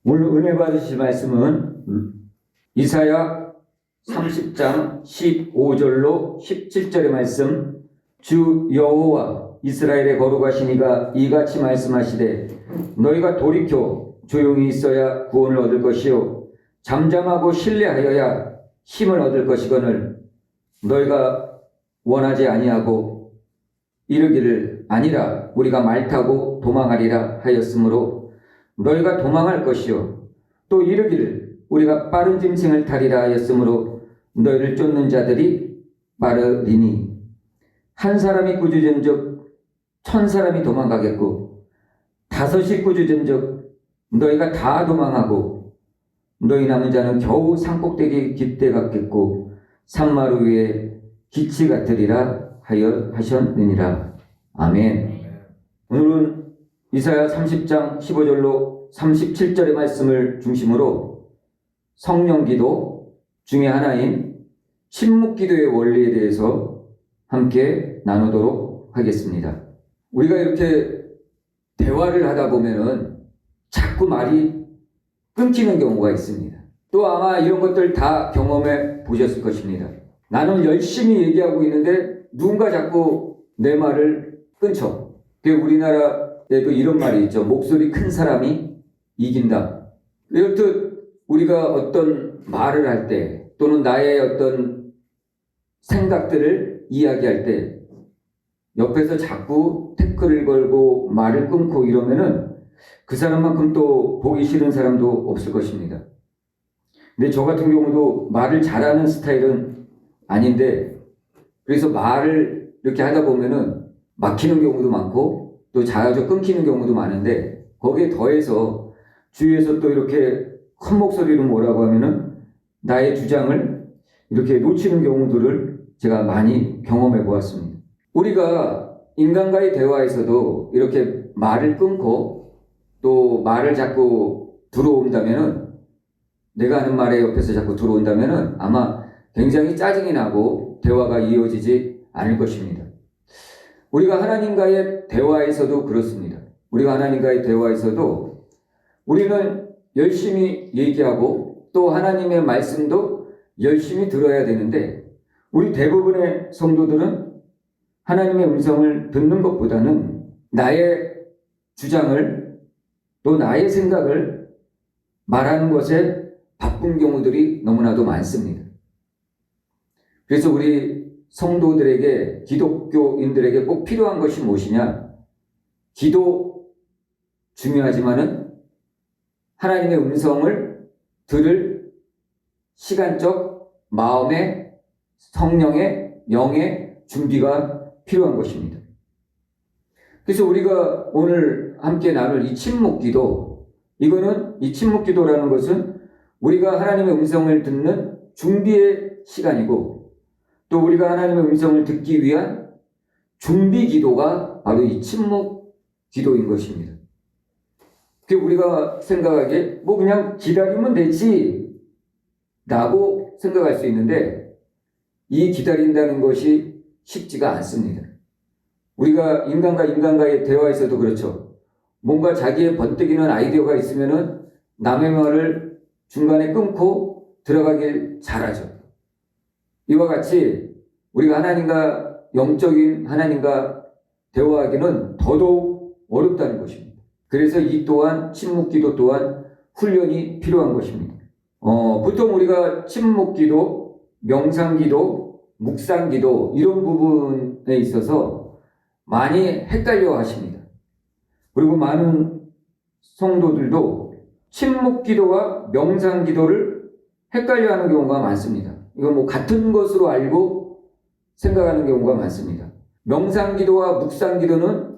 오늘 은혜 받으실 말씀은 이사야 30장 15절로 17절의 말씀. 주 여호와 이스라엘의 거룩하신 이가 이같이 말씀하시되 너희가 돌이켜 조용히 있어야 구원을 얻을 것이요 잠잠하고 신뢰하여야 힘을 얻을 것이거늘 너희가 원하지 아니하고 이르기를 아니라 우리가 말 타고 도망하리라 하였으므로 너희가 도망할 것이요 또 이르기를 우리가 빠른 짐승을 타리라 하였으므로 너희를 쫓는 자들이 빠르리니 한 사람이 꾸짖은즉 1000사람이 도망가겠고 5이 꾸짖은즉 너희가 다 도망하고 너희 남은 자는 겨우 산꼭대기 깃대 같겠고 산마루 위에 기치 같으리라 하셨느니라. 아멘. 오늘은 이사야 30장 15절로 37절의 말씀을 중심으로 성령기도 중에 하나인 침묵기도의 원리에 대해서 함께 나누도록 하겠습니다. 우리가 이렇게 대화를 하다 보면은 자꾸 말이 끊기는 경우가 있습니다. 또 아마 이런 것들 다 경험해 보셨을 것입니다. 나는 열심히 얘기하고 있는데 누군가 자꾸 내 말을 끊죠. 우리나라에도 이런 말이 있죠. 목소리 큰 사람이 이긴다. 이렇듯 우리가 어떤 말을 할 때 또는 나의 어떤 생각들을 이야기할 때 옆에서 자꾸 태클을 걸고 말을 끊고 이러면은 그 사람만큼 또 보기 싫은 사람도 없을 것입니다. 근데 저 같은 경우도 말을 잘하는 스타일은 아닌데 그래서 말을 이렇게 하다 보면은 막히는 경우도 많고 또 자주 끊기는 경우도 많은데 거기에 더해서 주위에서 또 이렇게 큰 목소리로 뭐라고 하면은 나의 주장을 이렇게 놓치는 경우들을 제가 많이 경험해 보았습니다. 우리가 인간과의 대화에서도 이렇게 말을 끊고 또 말을 자꾸 들어온다면은 내가 하는 말에 옆에서 자꾸 들어온다면은 아마 굉장히 짜증이 나고 대화가 이어지지 않을 것입니다. 우리가 하나님과의 대화에서도 그렇습니다. 우리가 하나님과의 대화에서도 우리는 열심히 얘기하고 또 하나님의 말씀도 열심히 들어야 되는데 우리 대부분의 성도들은 하나님의 음성을 듣는 것보다는 나의 주장을 또 나의 생각을 말하는 것에 바쁜 경우들이 너무나도 많습니다. 그래서 우리 성도들에게 기독교인들에게 꼭 필요한 것이 무엇이냐? 기도 중요하지만은 하나님의 음성을 들을 시간적 마음의 성령의 영의 준비가 필요한 것입니다. 그래서 우리가 오늘 함께 나눌 이 침묵기도 이거는 이 침묵기도라는 것은 우리가 하나님의 음성을 듣는 준비의 시간이고 또 우리가 하나님의 음성을 듣기 위한 준비 기도가 바로 이 침묵 기도인 것입니다. 우리가 생각하기에 뭐 그냥 기다리면 되지 라고 생각할 수 있는데 이 기다린다는 것이 쉽지가 않습니다. 우리가 인간과의 대화에서도 그렇죠. 뭔가 자기의 번뜩이는 아이디어가 있으면은 남의 말을 중간에 끊고 들어가길 잘하죠. 이와 같이 우리가 하나님과 영적인 하나님과 대화하기는 더더욱 어렵다는 것입니다. 그래서 이 또한 침묵기도 또한 훈련이 필요한 것입니다. 보통 우리가 침묵기도, 명상기도, 묵상기도 이런 부분에 있어서 많이 헷갈려 하십니다. 그리고 많은 성도들도 침묵기도와 명상기도를 헷갈려 하는 경우가 많습니다. 이건 뭐 같은 것으로 알고 생각하는 경우가 많습니다. 명상기도와 묵상기도는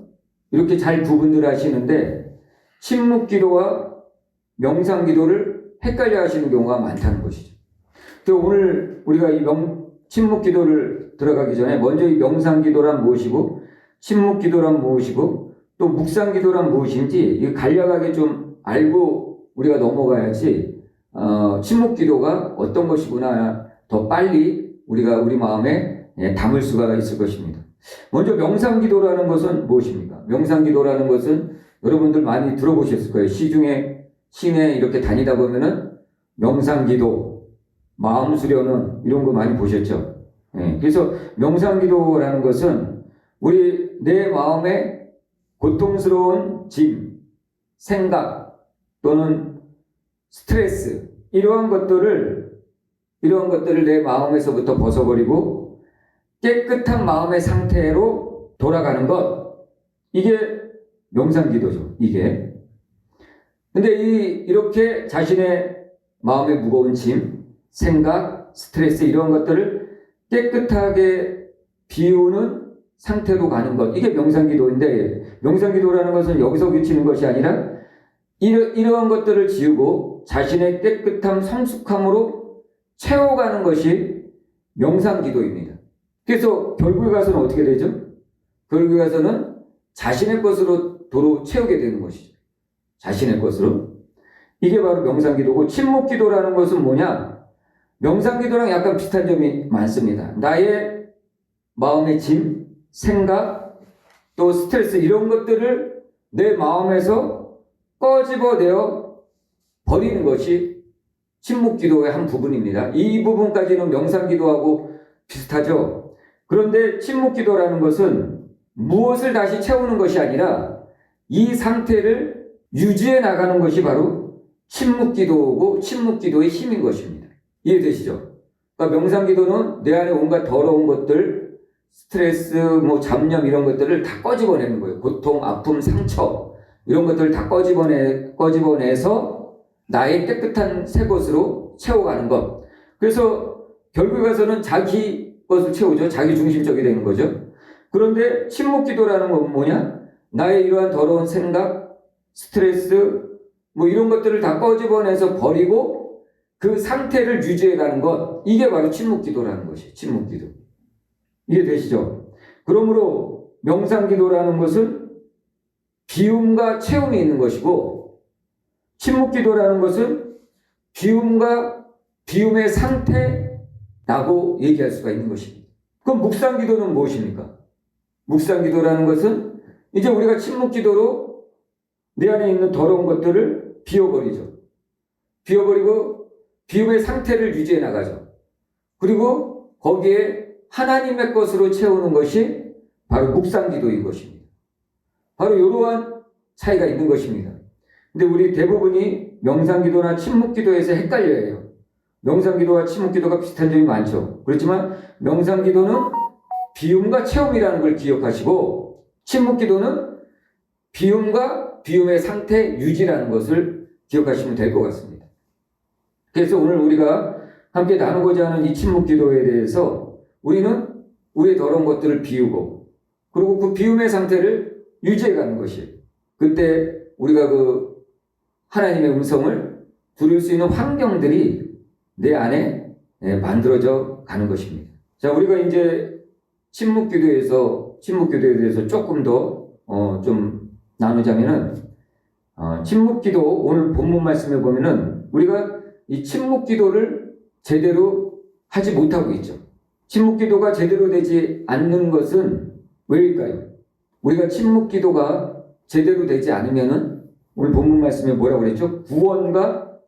이렇게 잘 구분을 하시는데 침묵기도와 명상기도를 헷갈려 하시는 경우가 많다는 것이죠. 오늘 우리가 이 침묵기도를 들어가기 전에 먼저 이 명상기도란 무엇이고 침묵기도란 무엇이고 또 묵상기도란 무엇인지 간략하게 좀 알고 우리가 넘어가야지 침묵기도가 어떤 것이구나 더 빨리 우리가 우리 마음에 담을 수가 있을 것입니다. 먼저 명상기도라는 것은 무엇입니까? 명상기도라는 것은 여러분들 많이 들어보셨을 거예요. 시중에 시내 이렇게 다니다 보면은 명상기도, 마음 수련원 이런 거 많이 보셨죠? 예, 그래서 명상기도라는 것은 우리 내 마음에 고통스러운 짐, 생각 또는 스트레스 이러한 것들을 내 마음에서부터 벗어버리고 깨끗한 마음의 상태로 돌아가는 것, 이게 명상기도죠. 이게. 근데 이렇게 자신의 마음의 무거운 짐, 생각, 스트레스 이런 것들을 깨끗하게 비우는 상태로 가는 것, 이게 명상기도인데, 명상기도라는 것은 여기서 그치는 것이 아니라 이러한 것들을 지우고 자신의 깨끗함, 성숙함으로 채워가는 것이 명상기도입니다. 그래서 결국에 가서는 어떻게 되죠? 결국에 가서는 자신의 것으로 도로 채우게 되는 것이죠. 자신의 것으로. 이게 바로 명상기도고, 침묵기도라는 것은 뭐냐? 명상기도랑 약간 비슷한 점이 많습니다. 나의 마음의 짐, 생각, 또 스트레스 이런 것들을 내 마음에서 꺼집어내어 버리는 것이 침묵기도의 한 부분입니다. 이 부분까지는 명상기도하고 비슷하죠. 그런데 침묵기도라는 것은 무엇을 다시 채우는 것이 아니라 이 상태를 유지해 나가는 것이 바로 침묵기도고 침묵기도의 힘인 것입니다. 이해되시죠? 그러니까 명상기도는 내 안에 온갖 더러운 것들, 스트레스, 잡념 이런 것들을 다 꺼집어내는 거예요. 고통, 아픔, 상처 이런 것들을 다 꺼집어내서 나의 깨끗한 새 것으로 채워가는 것. 그래서 결국에 가서는 자기 것을 채우죠. 자기 중심적이 되는 거죠. 그런데 침묵기도라는 건 뭐냐? 나의 이러한 더러운 생각, 스트레스 이런 것들을 다 꺼집어내서 버리고 그 상태를 유지해가는 것, 이게 바로 침묵기도라는 것이에요. 침묵기도. 이해되시죠? 그러므로 명상기도라는 것은 비움과 채움이 있는 것이고, 침묵기도라는 것은 비움과 비움의 상태라고 얘기할 수가 있는 것입니다. 그럼 묵상기도는 무엇입니까? 묵상기도라는 것은 이제 우리가 침묵기도로 내 안에 있는 더러운 것들을 비워버리죠. 비워버리고 비움의 상태를 유지해 나가죠. 그리고 거기에 하나님의 것으로 채우는 것이 바로 묵상기도인 것입니다. 바로 이러한 차이가 있는 것입니다. 근데 우리 대부분이 명상기도나 침묵기도에서 헷갈려요. 명상기도와 침묵기도가 비슷한 점이 많죠. 그렇지만 명상기도는 비움과 체험이라는 걸 기억하시고, 침묵기도는 비움과 비움의 상태 유지라는 것을 기억하시면 될 것 같습니다. 그래서 오늘 우리가 함께 나누고자 하는 이 침묵기도에 대해서 우리는 우리의 더러운 것들을 비우고, 그리고 그 비움의 상태를 유지해가는 것이에요. 그때 우리가 그 하나님의 음성을 들을 수 있는 환경들이 내 안에 만들어져 가는 것입니다. 자, 우리가 이제 침묵기도에 대해서 조금 더 좀 나누자면은, 침묵기도 오늘 본문 말씀에 보면은 우리가 이 침묵기도를 제대로 하지 못하고 있죠. 침묵기도가 제대로 되지 않는 것은 왜일까요? 우리가 침묵기도가 제대로 되지 않으면은 오늘 본문 말씀에 뭐라고 그랬죠? 구원과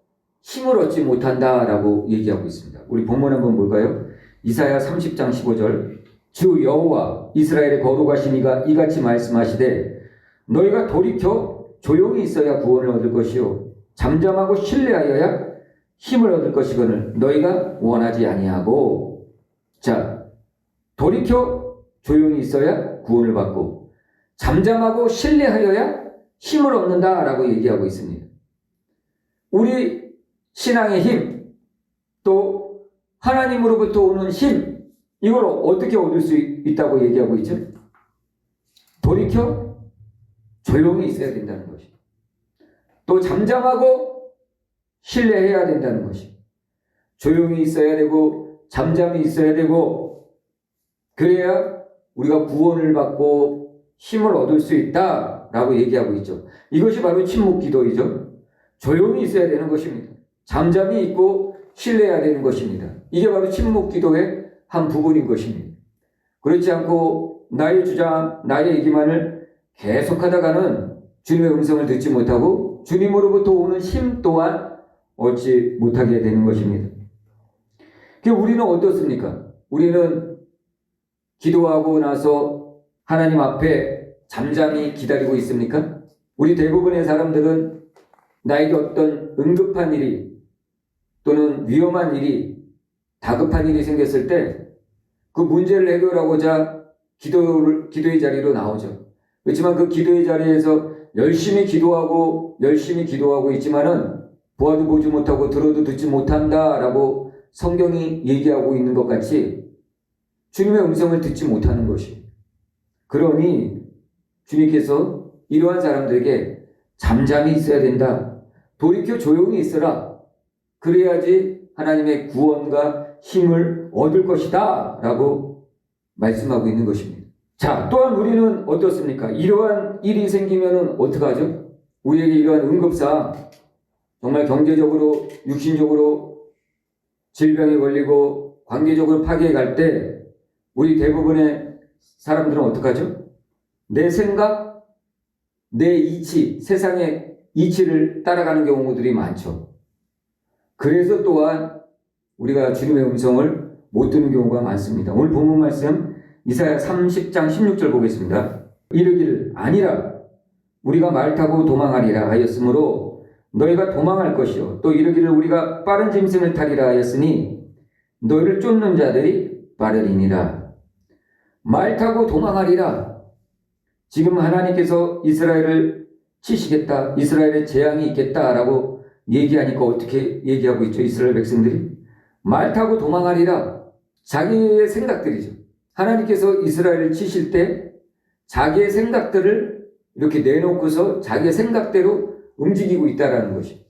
힘을 얻지 못한다라고 얘기하고 있습니다. 우리 본문 한번 볼까요? 이사야 30장 15절. 주 여호와 이스라엘의 거룩하신 이가 이같이 말씀하시되 너희가 돌이켜 조용히 있어야 구원을 얻을 것이요 잠잠하고 신뢰하여야 힘을 얻을 것이거늘 너희가 원하지 아니하고. 자, 돌이켜 조용히 있어야 구원을 받고 잠잠하고 신뢰하여야 힘을 얻는다라고 얘기하고 있습니다. 우리 신앙의 힘, 또 하나님으로부터 오는 힘, 이걸 어떻게 얻을 수 있다고 얘기하고 있죠? 돌이켜 조용히 있어야 된다는 것이, 또 잠잠하고 신뢰해야 된다는 것이, 조용히 있어야 되고 잠잠히 있어야 되고, 그래야 우리가 구원을 받고 힘을 얻을 수 있다라고 얘기하고 있죠. 이것이 바로 침묵기도이죠. 조용히 있어야 되는 것입니다. 잠잠히 있고 신뢰해야 되는 것입니다. 이게 바로 침묵기도의 한 부분인 것입니다. 그렇지 않고 나의 주장, 나의 얘기만을 계속하다가는 주님의 음성을 듣지 못하고 주님으로부터 오는 힘 또한 얻지 못하게 되는 것입니다. 우리는 어떻습니까? 우리는 기도하고 나서 하나님 앞에 잠잠히 기다리고 있습니까? 우리 대부분의 사람들은 나에게 어떤 응급한 일이 또는 위험한 일이, 다급한 일이 생겼을 때 그 문제를 해결하고자 기도의 자리로 나오죠. 그렇지만 그 기도의 자리에서 열심히 기도하고 있지만은 보아도 보지 못하고 들어도 듣지 못한다라고 성경이 얘기하고 있는 것 같이 주님의 음성을 듣지 못하는 것이. 그러니 주님께서 이러한 사람들에게 잠잠히 있어야 된다. 돌이켜 조용히 있어라. 그래야지 하나님의 구원과 힘을 얻을 것이다 라고 말씀하고 있는 것입니다. 자, 또한 우리는 어떻습니까? 이러한 일이 생기면 어떡하죠? 우리에게 이러한 응급사항, 정말 경제적으로, 육신적으로 질병에 걸리고 관계적으로 파괴해 갈 때 우리 대부분의 사람들은 어떡하죠? 내 생각, 내 이치, 세상의 이치를 따라가는 경우들이 많죠. 그래서 또한 우리가 주님의 음성을 못 듣는 경우가 많습니다. 오늘 본문 말씀 이사야 30장 16절 보겠습니다. 이르기를 아니라 우리가 말 타고 도망하리라 하였으므로 너희가 도망할 것이요 또 이르기를 우리가 빠른 짐승을 타리라 하였으니 너희를 쫓는 자들이 빠르리니라. 말 타고 도망하리라. 지금 하나님께서 이스라엘을 치시겠다, 이스라엘에 재앙이 있겠다라고 얘기하니까 어떻게 얘기하고 있죠? 이스라엘 백성들이 말 타고 도망하리라. 자기의 생각들이죠. 하나님께서 이스라엘을 치실 때 자기의 생각들을 이렇게 내놓고서 자기의 생각대로 움직이고 있다라는 것이.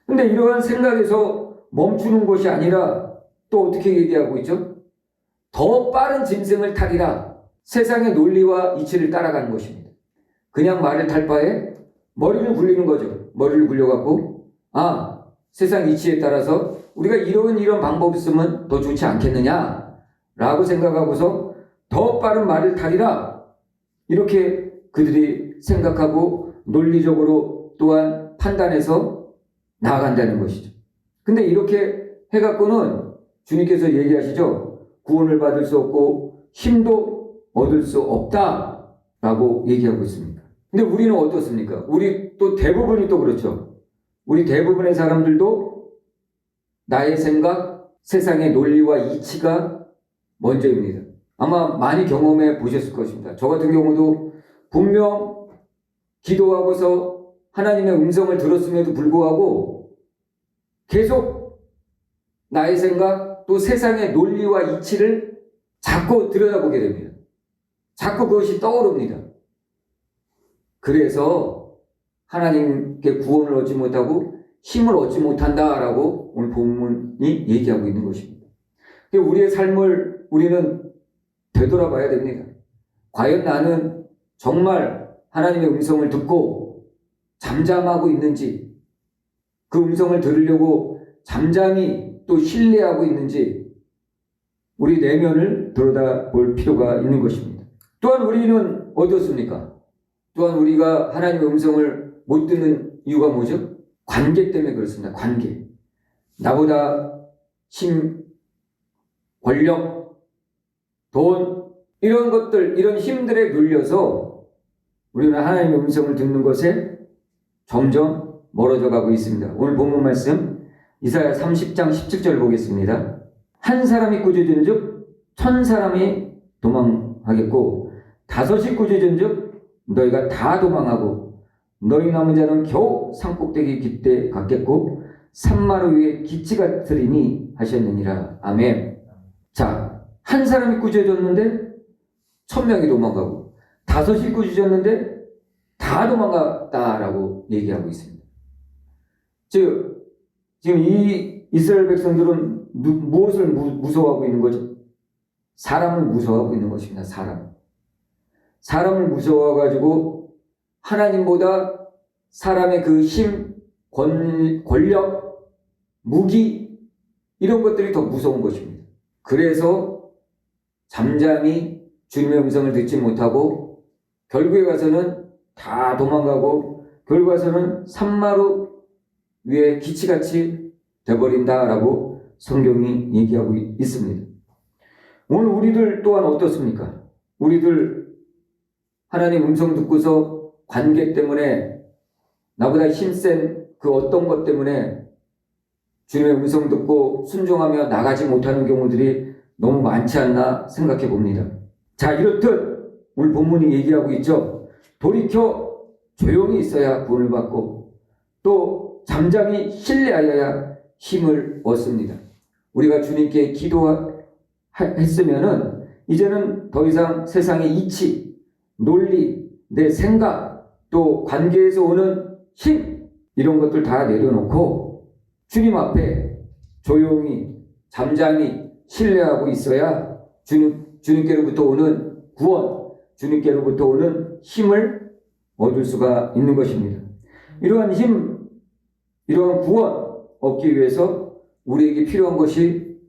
근데 이러한 생각에서 멈추는 것이 아니라 또 어떻게 얘기하고 있죠? 더 빠른 짐승을 타리라. 세상의 논리와 이치를 따라가는 것입니다. 그냥 말을 탈 바에 머리를 굴리는 거죠. 머리를 굴려갖고 세상 이치에 따라서 우리가 이런 방법을 쓰면 더 좋지 않겠느냐 라고 생각하고서 더 빠른 말을 타리라. 이렇게 그들이 생각하고 논리적으로 또한 판단해서 나아간다는 것이죠. 근데 이렇게 해갖고는 주님께서 얘기하시죠. 구원을 받을 수 없고 힘도 얻을 수 없다라고 얘기하고 있습니다. 근데 우리는 어떻습니까? 우리 또 대부분이 또 그렇죠. 우리 대부분의 사람들도 나의 생각, 세상의 논리와 이치가 먼저입니다. 아마 많이 경험해 보셨을 것입니다. 저 같은 경우도 분명 기도하고서 하나님의 음성을 들었음에도 불구하고 계속 나의 생각 또 세상의 논리와 이치를 자꾸 들여다보게 됩니다. 자꾸 그것이 떠오릅니다. 그래서 하나님께 구원을 얻지 못하고 힘을 얻지 못한다라고 오늘 본문이 얘기하고 있는 것입니다. 우리의 삶을 우리는 되돌아봐야 됩니다. 과연 나는 정말 하나님의 음성을 듣고 잠잠하고 있는지, 그 음성을 들으려고 잠잠히 또 신뢰하고 있는지 우리 내면을 들여다볼 필요가 있는 것입니다. 또한 우리는 어떻습니까? 또한 우리가 하나님의 음성을 못 듣는 이유가 뭐죠? 관계 때문에 그렇습니다. 관계. 나보다 힘, 권력, 돈 이런 것들, 이런 힘들에 눌려서 우리는 하나님의 음성을 듣는 것에 점점 멀어져 가고 있습니다. 오늘 본문 말씀 이사야 30장 17절 보겠습니다. 한 사람이 꾸짖은즉 1000사람이 도망하겠고 5이 꾸짖은즉 너희가 다 도망하고 너희 남은 자는 겨우 산꼭대기 깃대 같겠고 산마루 위에 기치 같으리니 하셨느니라. 아멘. 자, 한 사람이 꾸짖었는데 1000명이 도망가고 5이 꾸짖었는데 다 도망갔다라고 얘기하고 있습니다. 즉 지금 이 이스라엘 백성들은 무엇을 무서워하고 있는 거죠? 사람을 무서워하고 있는 것입니다. 사람을 무서워가지고 하나님보다 사람의 그 힘, 권력, 무기 이런 것들이 더 무서운 것입니다. 그래서 잠잠히 주님의 음성을 듣지 못하고 결국에 가서는 다 도망가고 결과서는 산마루 위에 기치같이 돼버린다라고 성경이 얘기하고 있습니다. 오늘 우리들 또한 어떻습니까? 우리들 하나님 음성 듣고서 관계 때문에 나보다 힘센 그 어떤 것 때문에 주님의 음성 듣고 순종하며 나가지 못하는 경우들이 너무 많지 않나 생각해 봅니다. 자, 이렇듯 오늘 본문이 얘기하고 있죠. 돌이켜 조용히 있어야 구원을 받고 또 잠잠히 신뢰하여야 힘을 얻습니다. 우리가 주님께 기도했으면은 이제는 더 이상 세상의 이치, 논리, 내 생각, 또 관계에서 오는 힘 이런 것들 다 내려놓고 주님 앞에 조용히 잠잠히 신뢰하고 있어야 주님께로부터 오는 구원, 주님께로부터 오는 힘을 얻을 수가 있는 것입니다. 이러한 힘, 이러한 구원 얻기 위해서 우리에게 필요한 것이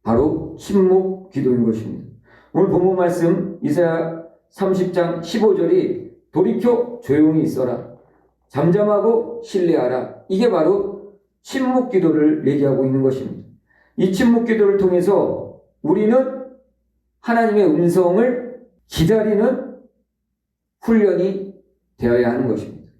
바로 침묵 기도인 것입니다. 오늘 본문 말씀 이사야 30장 15절이 돌이켜 조용히 있어라. 잠잠하고 신뢰하라. 이게 바로 침묵 기도를 얘기하고 있는 것입니다. 이 침묵 기도를 통해서 우리는 하나님의 음성을 기다리는 훈련이 되어야 하는 것입니다.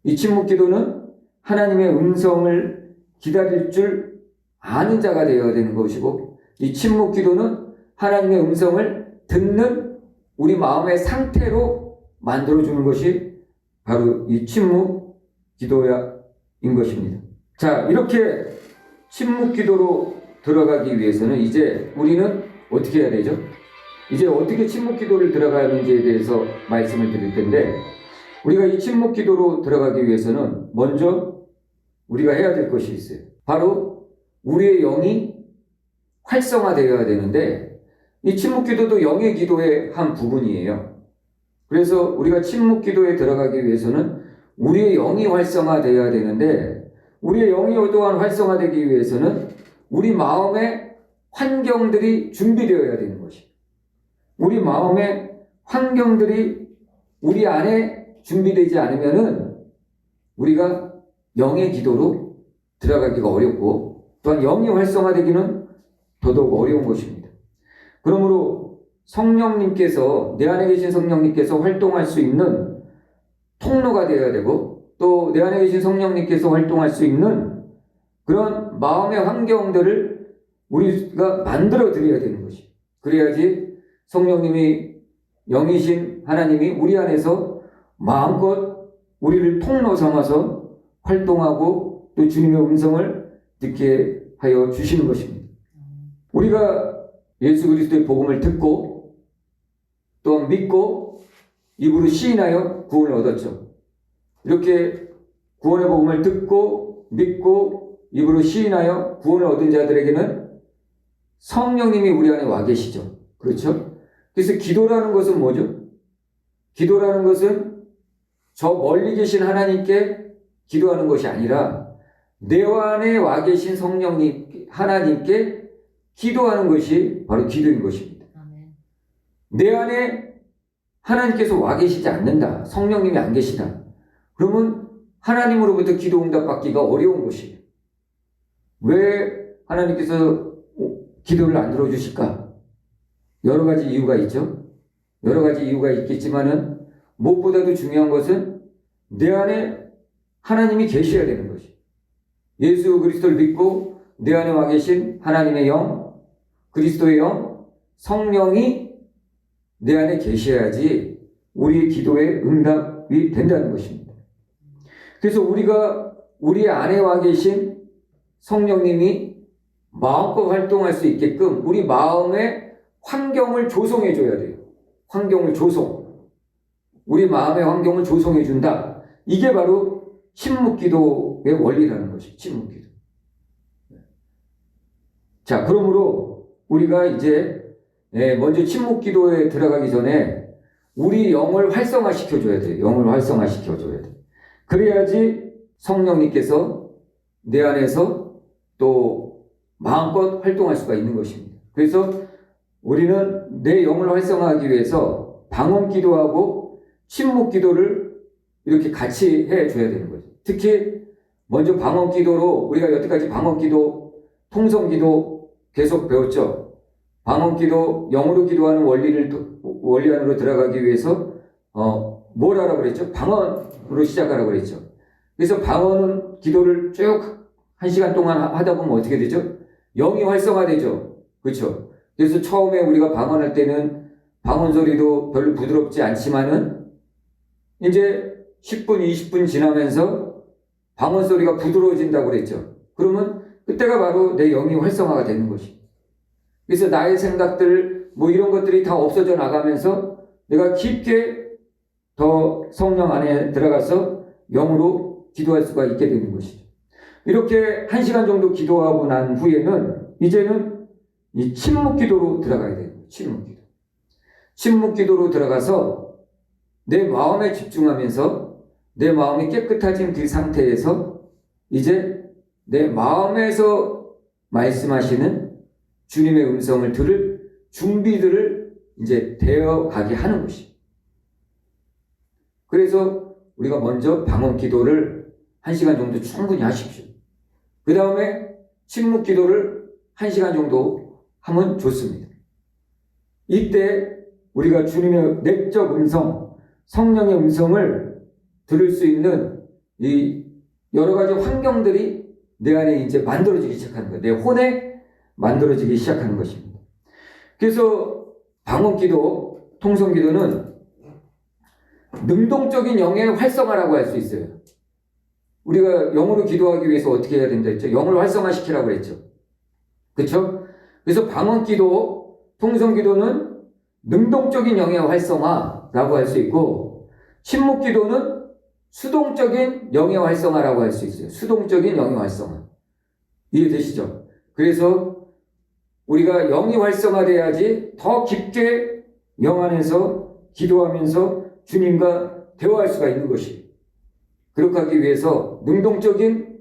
이 침묵 기도는 하나님의 음성을 기다릴 줄 아는 자가 되어야 되는 것이고, 이 침묵 기도는 하나님의 음성을 듣는 우리 마음의 상태로 만들어주는 것이 바로 이 침묵 기도인 것입니다. 자, 이렇게 침묵 기도로 들어가기 위해서는 이제 우리는 어떻게 해야 되죠? 이제 어떻게 침묵 기도를 들어가는지에 대해서 말씀을 드릴 텐데, 우리가 이 침묵 기도로 들어가기 위해서는 먼저 우리가 해야 될 것이 있어요. 바로 우리의 영이 활성화되어야 되는데, 이 침묵 기도도 영의 기도의 한 부분이에요. 그래서 우리가 침묵 기도에 들어가기 위해서는 우리의 영이 활성화되어야 되는데, 우리의 영이 또한 활성화되기 위해서는 우리 마음의 환경들이 준비되어야 되는 것이. 우리 마음의 환경들이 우리 안에 준비되지 않으면은 우리가 영의 기도로 들어가기가 어렵고, 또한 영이 활성화되기는 더더욱 어려운 것입니다. 그러므로 성령님께서, 내 안에 계신 성령님께서 활동할 수 있는 통로가 되어야 되고, 또 내 안에 계신 성령님께서 활동할 수 있는 그런 마음의 환경들을 우리가 만들어 드려야 되는 것이. 그래야지 성령님이, 영이신 하나님이 우리 안에서 마음껏 우리를 통로 삼아서 활동하고 또 주님의 음성을 듣게 하여 주시는 것입니다. 우리가 예수 그리스도의 복음을 듣고 또 믿고 입으로 시인하여 구원을 얻었죠. 이렇게 구원의 복음을 듣고 믿고 입으로 시인하여 구원을 얻은 자들에게는 성령님이 우리 안에 와 계시죠. 그렇죠? 그래서 기도라는 것은 뭐죠? 기도라는 것은 저 멀리 계신 하나님께 기도하는 것이 아니라 내 안에 와 계신 성령님, 하나님께 기도하는 것이 바로 기도인 것입니다. 내 안에 하나님께서 와 계시지 않는다. 성령님이 안 계시다. 그러면 하나님으로부터 기도 응답 받기가 어려운 것이에요. 왜 하나님께서 기도를 안 들어주실까? 여러 가지 이유가 있죠. 여러 가지 이유가 있겠지만은 무엇보다도 중요한 것은 내 안에 하나님이 계셔야 되는 것이. 예수 그리스도를 믿고 내 안에 와 계신 하나님의 영, 그리스도의 영, 성령이 내 안에 계셔야지 우리의 기도에 응답이 된다는 것입니다. 그래서 우리가 우리 안에 와 계신 성령님이 마음껏 활동할 수 있게끔 우리 마음의 환경을 조성해 줘야 돼요. 환경을 조성. 우리 마음의 환경을 조성해 준다. 이게 바로 침묵 기도의 원리라는 것이 침묵 기도. 자, 그러므로 우리가 이제 먼저 침묵 기도에 들어가기 전에 우리 영을 활성화시켜 줘야 돼요. 영을 활성화시켜 줘야 돼요. 그래야지 성령님께서 내 안에서 또 마음껏 활동할 수가 있는 것입니다. 그래서 우리는 내 영을 활성화하기 위해서 방언 기도하고 침묵 기도를 이렇게 같이 해줘야 되는 거죠. 특히 먼저 방언기도로 우리가 여태까지 방언기도, 통성기도 계속 배웠죠. 방언기도, 영으로 기도하는 원리 안으로 들어가기 위해서 뭘 하라고 그랬죠? 방언으로 시작하라고 그랬죠. 그래서 방언은 기도를 쭉 1시간 동안 하다 보면 어떻게 되죠? 영이 활성화되죠. 그렇죠? 그래서 처음에 우리가 방언할 때는 방언 소리도 별로 부드럽지 않지만은 이제 10분, 20분 지나면서 방언 소리가 부드러워진다고 그랬죠. 그러면 그때가 바로 내 영이 활성화가 되는 것이. 그래서 나의 생각들, 뭐 이런 것들이 다 없어져 나가면서 내가 깊게 더 성령 안에 들어가서 영으로 기도할 수가 있게 되는 것이죠. 이렇게 1시간 정도 기도하고 난 후에는 이제는 이 침묵 기도로 들어가야 돼요. 침묵 기도. 침묵 기도로 들어가서 내 마음에 집중하면서 내 마음이 깨끗해진 그 상태에서 이제 내 마음에서 말씀하시는 주님의 음성을 들을 준비들을 이제 되어 가게 하는 것이. 그래서 우리가 먼저 방언 기도를 1시간 정도 충분히 하십시오. 그 다음에 침묵 기도를 1시간 정도 하면 좋습니다. 이때 우리가 주님의 내적 음성, 성령의 음성을 들을 수 있는 이 여러 가지 환경들이 내 안에 이제 만들어지기 시작하는 거예요. 내 혼에 만들어지기 시작하는 것입니다. 그래서 방언 기도, 통성 기도는 능동적인 영의 활성화라고 할 수 있어요. 우리가 영으로 기도하기 위해서 어떻게 해야 된다 했죠? 영을 활성화시키라고 했죠. 그렇죠? 그래서 방언 기도, 통성 기도는 능동적인 영의 활성화라고 할 수 있고, 침묵 기도는 수동적인 영의 활성화라고 할 수 있어요. 수동적인 영의 활성화. 이해되시죠? 그래서 우리가 영이 활성화돼야지 더 깊게 영 안에서 기도하면서 주님과 대화할 수가 있는 것이. 그렇게 하기 위해서 능동적인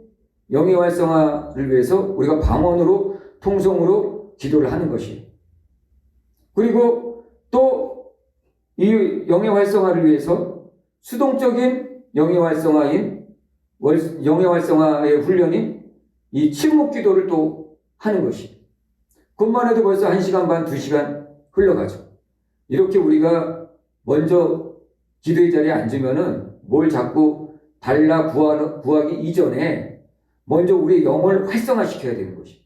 영의 활성화를 위해서 우리가 방언으로, 통성으로 기도를 하는 것이. 그리고 또 이 영의 활성화를 위해서 수동적인 영의 활성화인 영의 활성화의 훈련인 이 침묵 기도를 또 하는 것이. 그것만 해도 벌써 1시간 반, 2시간 흘러가죠. 이렇게 우리가 먼저 기도의 자리에 앉으면은 뭘 자꾸 달라 구하기 이전에 먼저 우리의 영을 활성화시켜야 되는 것이.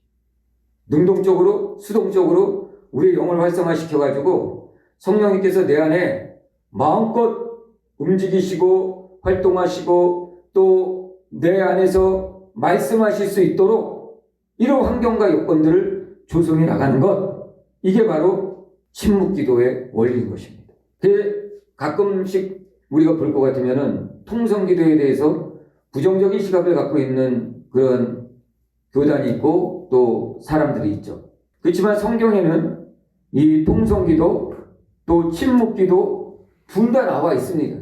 능동적으로, 수동적으로 우리의 영을 활성화시켜가지고 성령님께서 내 안에 마음껏 움직이시고 활동하시고 또 내 안에서 말씀하실 수 있도록 이런 환경과 여건들을 조성해 나가는 것. 이게 바로 침묵 기도의 원리인 것입니다. 가끔씩 우리가 볼 것 같으면은 통성 기도에 대해서 부정적인 시각을 갖고 있는 그런 교단이 있고 또 사람들이 있죠. 그렇지만 성경에는 이 통성 기도 또 침묵 기도 둘 다 나와 있습니다.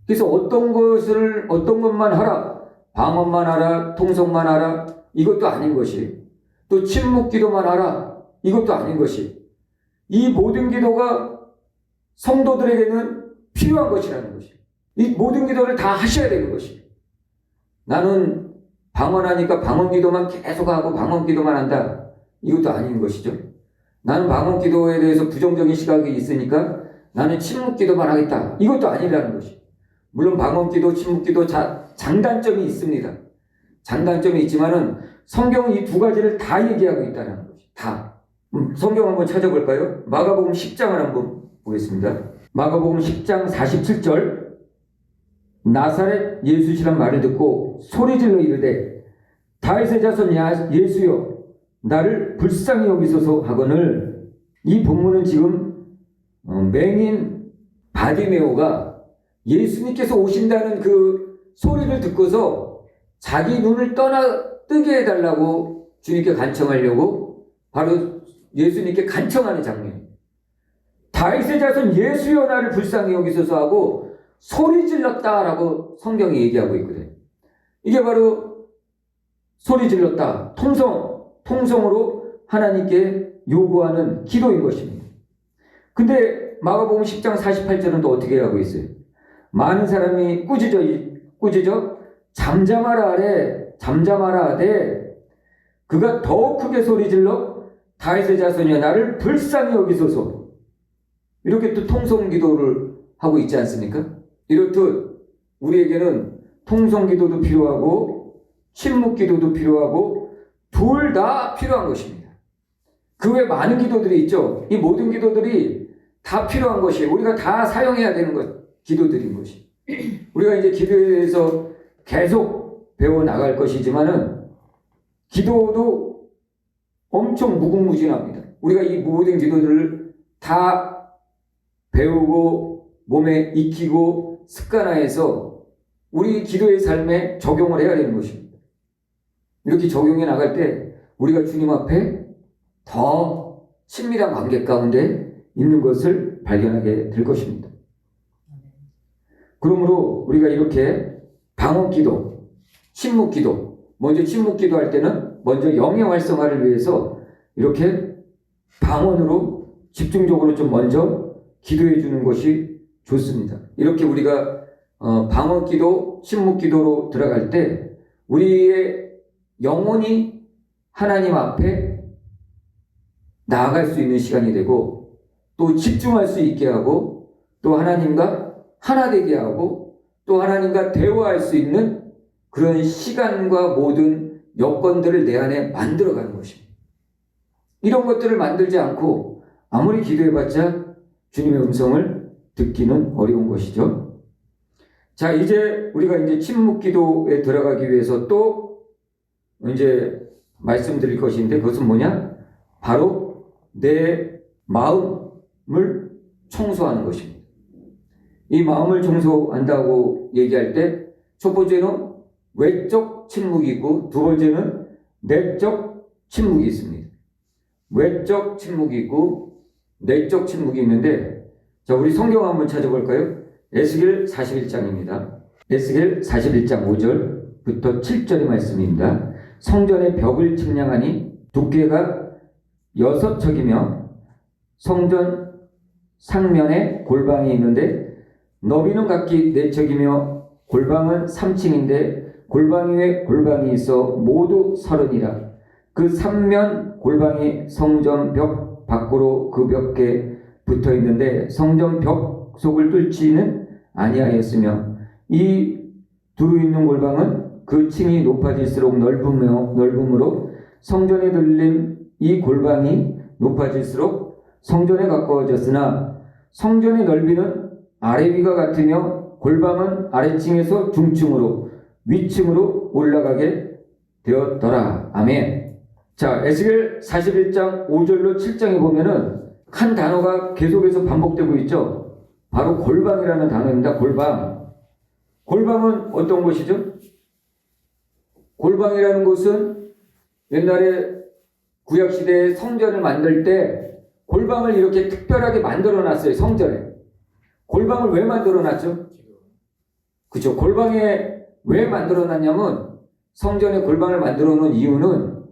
그래서 어떤 것만 하라, 방언만 하라, 통성만 하라, 이것도 아닌 것이, 또 침묵 기도만 하라, 이것도 아닌 것이, 이 모든 기도가 성도들에게는 필요한 것이라는 것이. 이 모든 기도를 다 하셔야 되는 것이. 나는 방언하니까 방언 기도만 계속하고 방언 기도만 한다, 이것도 아닌 것이죠. 나는 방언 기도에 대해서 부정적인 시각이 있으니까 나는 침묵 기도만 하겠다, 이것도 아니라는 것이. 물론 방언 기도, 침묵 기도 장단점이 있습니다. 장단점이 있지만은 성경은 이 두 가지를 다 얘기하고 있다는 것이. 다. 성경 한번 찾아볼까요? 마가복음 10장을 한번 보겠습니다. 마가복음 10장 47절. 나사렛 예수시란 말을 듣고 소리질러 이르되 다윗의 자손 예수여 나를 불쌍히 여기소서 하거늘. 이 본문은 지금 맹인 바디메오가 예수님께서 오신다는 그 소리를 듣고서 자기 눈을 뜨게 해달라고 주님께 간청하려고 바로 예수님께 간청하는 장면. 다윗의 자손 예수여 나를 불쌍히 여기소서 하고 소리 질렀다라고 성경이 얘기하고 있거든요. 이게 바로 소리 질렀다, 통성으로 하나님께 요구하는 기도인 것입니다. 근데 마가복음 10장 48절은 또 어떻게 하고 있어요? 많은 사람이 꾸짖어 잠잠하라 하되 그가 더욱 크게 소리질러 다윗의 자손이여 나를 불쌍히 여기소서. 이렇게 또 통성기도를 하고 있지 않습니까? 이렇듯 우리에게는 통성기도도 필요하고 침묵기도도 필요하고 둘 다 필요한 것입니다. 그 외에 많은 기도들이 있죠. 이 모든 기도들이 다 필요한 것이에요. 우리가 다 사용해야 되는 기도들인 것이. 우리가 이제 기도에 대해서 계속 배워나갈 것이지만은 기도도 엄청 무궁무진합니다. 우리가 이 모든 기도들을 다 배우고 몸에 익히고 습관화해서 우리 기도의 삶에 적용을 해야 되는 것입니다. 이렇게 적용해 나갈 때 우리가 주님 앞에 더 친밀한 관계 가운데 있는 것을 발견하게 될 것입니다. 그러므로 우리가 이렇게 방언기도, 침묵기도, 먼저 침묵기도 할 때는 먼저 영의 활성화를 위해서 이렇게 방언으로 집중적으로 좀 먼저 기도해 주는 것이 좋습니다. 이렇게 우리가 방언기도, 침묵기도로 들어갈 때 우리의 영혼이 하나님 앞에 나아갈 수 있는 시간이 되고 또 집중할 수 있게 하고 또 하나님과 하나 되게 하고 또 하나님과 대화할 수 있는 그런 시간과 모든 여건들을 내 안에 만들어가는 것입니다. 이런 것들을 만들지 않고 아무리 기도해봤자 주님의 음성을 듣기는 어려운 것이죠. 자, 이제 우리가 이제 침묵기도에 들어가기 위해서 또 이제 말씀드릴 것인데 그것은 뭐냐? 바로 내 마음을 청소하는 것입니다. 이 마음을 청소한다고 얘기할 때 첫 번째는 외적 침묵이 있고 두 번째는 내적 침묵이 있습니다. 외적 침묵이 있고 내적 침묵이 있는데 자, 우리 성경 한번 찾아볼까요? 에스겔 41장입니다. 에스겔 41장 5절부터 7절의 말씀입니다. 성전의 벽을 측량하니 두께가 6척이며 성전 상면에 골방이 있는데 너비는 각기 4척이며 골방은 3층인데 골방 위에 골방이 있어 모두 30이라. 그 3면 골방이 성전 벽 밖으로 그 벽에 붙어 있는데 성전 벽 속을 뚫지는 아니하였으며 이 두루 있는 골방은 그 층이 높아질수록 넓음으로 성전에 들린 이 골방이 높아질수록 성전에 가까워졌으나 성전의 넓이는 아래 위가 같으며 골방은 아래층에서 중층으로 위층으로 올라가게 되었더라. 아멘. 자, 에스겔 41장 5절로 7장에 보면은 한 단어가 계속해서 반복되고 있죠. 바로 골방이라는 단어입니다. 골방. 골방은 어떤 것이죠? 골방이라는 것은 옛날에 구약시대에 성전을 만들 때 골방을 이렇게 특별하게 만들어 놨어요. 성전에. 골방을 왜 만들어 놨죠? 그죠. 골방에 왜 만들어 놨냐면 성전에 골방을 만들어 놓은 이유는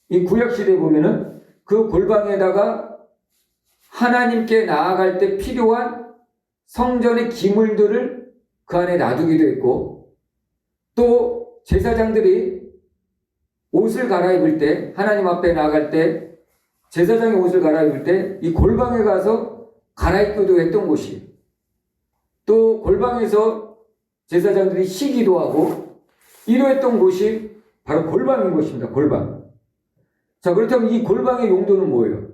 이 구약시대에 보면은 그 골방에다가 하나님께 나아갈 때 필요한 성전의 기물들을 그 안에 놔두기도 했고 또 제사장들이 옷을 갈아입을 때 하나님 앞에 나아갈 때 제사장이 옷을 갈아입을 때 이 골방에 가서 갈아입기도 했던 곳이에요. 또 골방에서 제사장들이 쉬기도 하고 이러했던 곳이 바로 골방인 것입니다. 골방. 자, 그렇다면 이 골방의 용도는 뭐예요?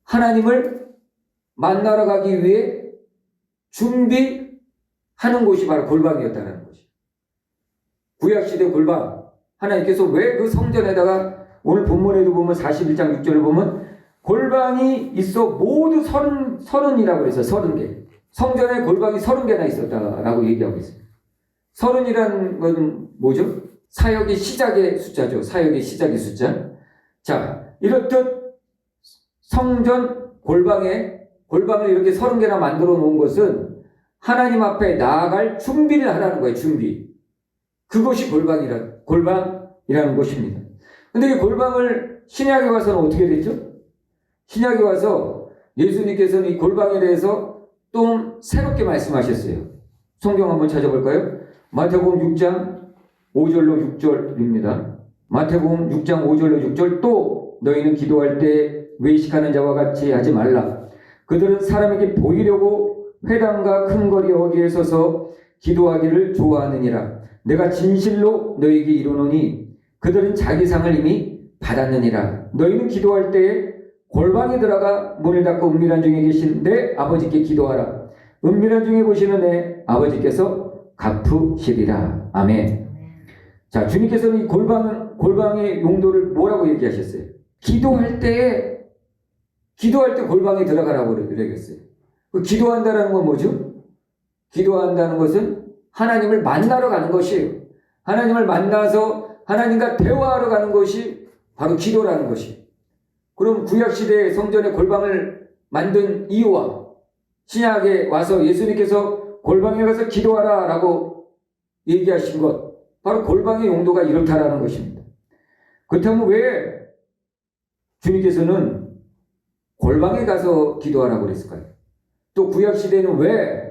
하나님을 만나러 가기 위해 준비하는 곳이 바로 골방이었다는 것이. 구약시대 골방. 하나님께서 왜 그 성전에다가 오늘 본문에도 보면 41장 6절을 보면 골방이 있어 모두 30이라고 해서 30개. 성전에 골방이 30개나 있었다라고 얘기하고 있습니다. 30이라는 건 뭐죠? 사역의 시작의 숫자죠. 사역의 시작의 숫자. 자, 이렇듯 성전 골방을 이렇게 30개나 만들어 놓은 것은 하나님 앞에 나아갈 준비를 하라는 거예요. 준비. 그것이 골방이라는 것입니다. 근데 이 골방을 신약에 와서는 어떻게 됐죠? 신약에 와서 예수님께서는 이 골방에 대해서 또 새롭게 말씀하셨어요. 성경 한번 찾아볼까요? 마태복음 6장 5절로 6절입니다. 마태복음 6장 5절로 6절. 또 너희는 기도할 때 외식하는 자와 같이 하지 말라. 그들은 사람에게 보이려고 회당과 큰 거리 어귀에 서서 기도하기를 좋아하느니라. 내가 진실로 너희에게 이르노니 그들은 자기 상을 이미 받았느니라. 너희는 기도할 때에 골방에 들어가 문을 닫고 은밀한 중에 계신 내 아버지께 기도하라. 은밀한 중에 보시는 내 아버지께서 갚으시리라. 아멘. 자, 주님께서는 이 골방의 용도를 뭐라고 얘기하셨어요? 기도할 때 골방에 들어가라고 그러겠어요. 그 기도한다는 건 뭐죠? 기도한다는 것은 하나님을 만나러 가는 것이에요. 하나님을 만나서 하나님과 대화하러 가는 것이 바로 기도라는 것이에요. 그럼 구약시대에 성전에 골방을 만든 이유와 신약에 와서 예수님께서 골방에 가서 기도하라 라고 얘기하신 것, 바로 골방의 용도가 이렇다라는 것입니다. 그렇다면 왜 주님께서는 골방에 가서 기도하라고 그랬을까요? 또 구약시대에는 왜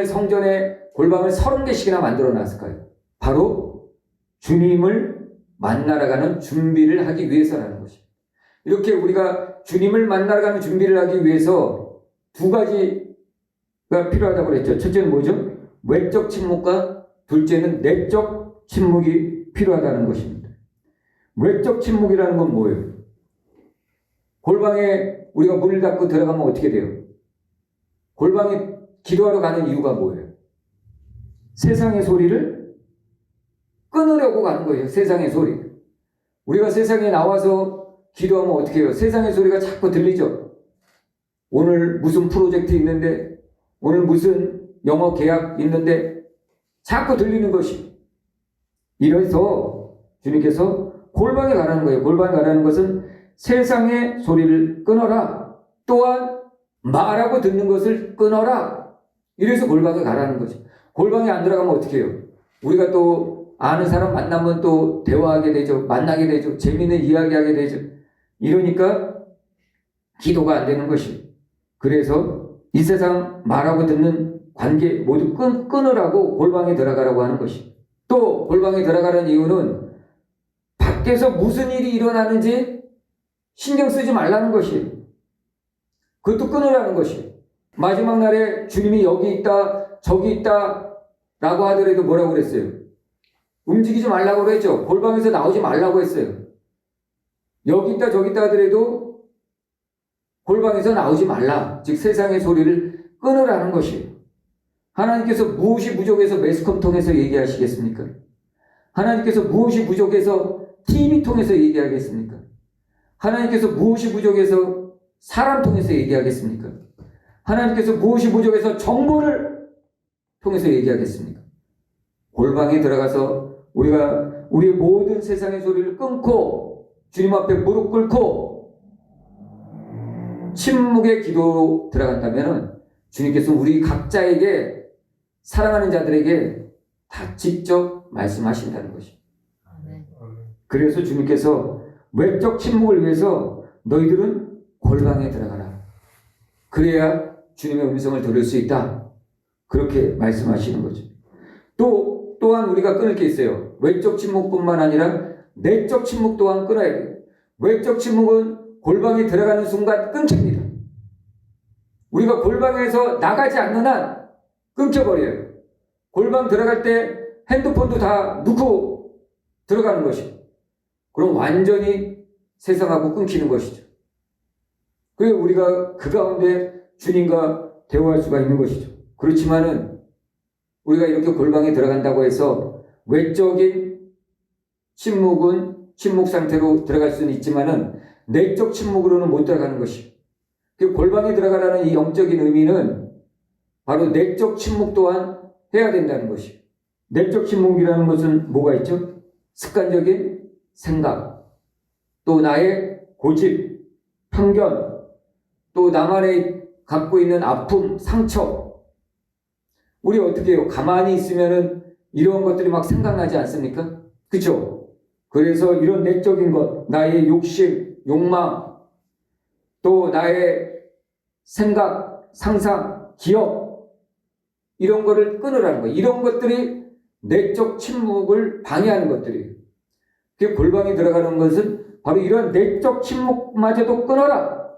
성전에 골방을 30개씩이나 만들어 놨을까요? 바로 주님을 만나러 가는 준비를 하기 위해서라는 것입니다. 이렇게 우리가 주님을 만나러 가는 준비를 하기 위해서 두 가지가 필요하다고 그랬죠. 첫째는 뭐죠? 외적 침묵과 둘째는 내적 침묵이 필요하다는 것입니다. 외적 침묵이라는 건 뭐예요? 골방에 우리가 문을 닫고 들어가면 어떻게 돼요? 골방에 기도하러 가는 이유가 뭐예요? 세상의 소리를 끊으려고 가는 거예요. 세상의 소리. 우리가 세상에 나와서 기도하면 어떻게 해요? 세상의 소리가 자꾸 들리죠. 오늘 무슨 프로젝트 있는데, 오늘 무슨 영어 계약 있는데 자꾸 들리는 것이. 이래서 주님께서 골방에 가라는 거예요. 골방에 가라는 것은 세상의 소리를 끊어라. 또한 말하고 듣는 것을 끊어라. 이래서 골방에 가라는 거죠. 골방에 안 들어가면 어떻게 해요? 우리가 또 아는 사람 만나면 또 대화하게 되죠. 만나게 되죠. 재미있는 이야기하게 되죠. 이러니까 기도가 안 되는 것이에요. 그래서 이 세상 말하고 듣는 관계 모두 끊으라고 골방에 들어가라고 하는 것이에요. 또 골방에 들어가는 이유는 밖에서 무슨 일이 일어나는지 신경 쓰지 말라는 것이에요. 그것도 끊으라는 것이에요. 마지막 날에 주님이 여기 있다 저기 있다 라고 하더라도 뭐라고 그랬어요? 움직이지 말라고 그랬죠. 골방에서 나오지 말라고 했어요. 여기 있다 저기 있다 하더라도 골방에서 나오지 말라. 즉 세상의 소리를 끊으라는 것이에요. 하나님께서 무엇이 부족해서 매스컴 통해서 얘기하시겠습니까? 하나님께서 무엇이 부족해서 TV 통해서 얘기하겠습니까? 하나님께서 무엇이 부족해서 사람 통해서 얘기하겠습니까? 하나님께서 무엇이 부족해서 정보를 통해서 얘기하겠습니까? 골방에 들어가서 우리가 우리의 모든 세상의 소리를 끊고 주님 앞에 무릎 꿇고 침묵의 기도로 들어간다면 주님께서 우리 각자에게 사랑하는 자들에게 다 직접 말씀하신다는 것입니다. 그래서 주님께서 외적 침묵을 위해서 너희들은 골방에 들어가라. 그래야 주님의 음성을 들을 수 있다. 그렇게 말씀하시는 거죠. 또한 우리가 끊을 게 있어요. 외적 침묵뿐만 아니라 내적 침묵 또한 끊어야 돼요. 외적 침묵은 골방에 들어가는 순간 끊깁니다. 우리가 골방에서 나가지 않는 한 끊겨버려요. 골방 들어갈 때 핸드폰도 다 놓고 들어가는 것이죠. 그럼 완전히 세상하고 끊기는 것이죠. 그래서 우리가 그 가운데 주님과 대화할 수가 있는 것이죠. 그렇지만은 우리가 이렇게 골방에 들어간다고 해서 외적인 침묵은 침묵 상태로 들어갈 수는 있지만은 내적 침묵으로는 못 들어가는 것이죠. 그 골방에 들어가라는 이 영적인 의미는 바로 내적 침묵 또한 해야 된다는 것이죠. 내적 침묵이라는 것은 뭐가 있죠? 습관적인 생각, 또 나의 고집, 편견, 또 나만의 갖고 있는 아픔, 상처. 우리 어떻게 해요? 가만히 있으면은 이런 것들이 막 생각나지 않습니까? 그렇죠? 그래서 이런 내적인 것, 나의 욕심, 욕망, 또 나의 생각, 상상, 기억, 이런 거를 끊으라는 거예요. 이런 것들이 내적 침묵을 방해하는 것들이에요. 그 골방에 들어가는 것은 바로 이런 내적 침묵마저도 끊어라.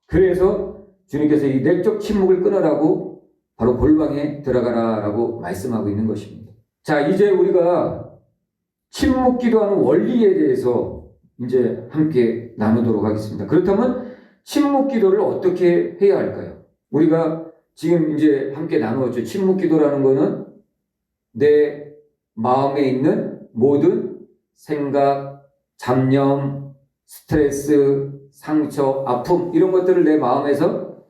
그래서 주님께서 이 내적 침묵을 끊으라고 바로 골방에 들어가라라고 말씀하고 있는 것입니다. 자, 이제 우리가 침묵 기도하는 원리에 대해서 이제 함께 나누도록 하겠습니다. 그렇다면 침묵 기도를 어떻게 해야 할까요? 우리가 지금 이제 함께 나누었죠. 침묵 기도라는 거는 내 마음에 있는 모든 생각, 잡념, 스트레스, 상처, 아픔 이런 것들을 내 마음에서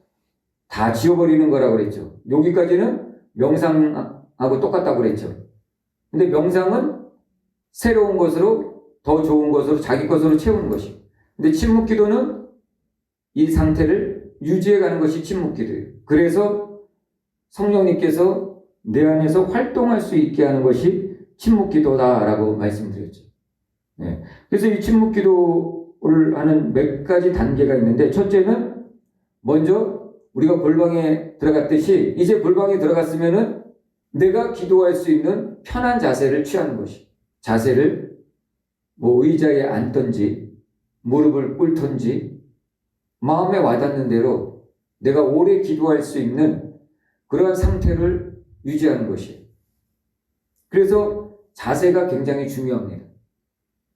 다 지워버리는 거라고 그랬죠. 여기까지는 명상하고 똑같다고 그랬죠. 근데 명상은 새로운 것으로 더 좋은 것으로 자기 것으로 채우는 것이. 근데 침묵 기도는 이 상태를 유지해 가는 것이 침묵 기도예요. 그래서 성령님께서 내 안에서 활동할 수 있게 하는 것이 침묵 기도다라고 말씀드렸죠. 네. 그래서 이 침묵 기도를 하는 몇 가지 단계가 있는데, 첫째는 먼저 우리가 골방에 들어갔듯이 이제 골방에 들어갔으면은 내가 기도할 수 있는 편한 자세를 취하는 것이. 자세를 뭐 의자에 앉든지 무릎을 꿇든지 마음에 와닿는 대로 내가 오래 기도할 수 있는 그러한 상태를 유지하는 것이에요. 그래서 자세가 굉장히 중요합니다.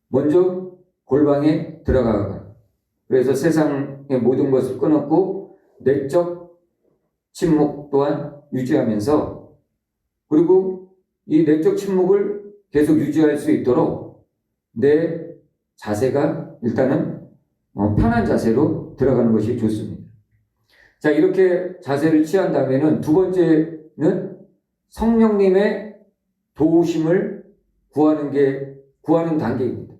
먼저 골방에 들어가가. 그래서 세상의 모든 것을 끊었고 내적 침묵 또한 유지하면서, 그리고 이 내적 침묵을 계속 유지할 수 있도록 내 자세가 일단은 편한 자세로 들어가는 것이 좋습니다. 자, 이렇게 자세를 취한다면은 두 번째는 성령님의 도우심을 구하는 단계입니다.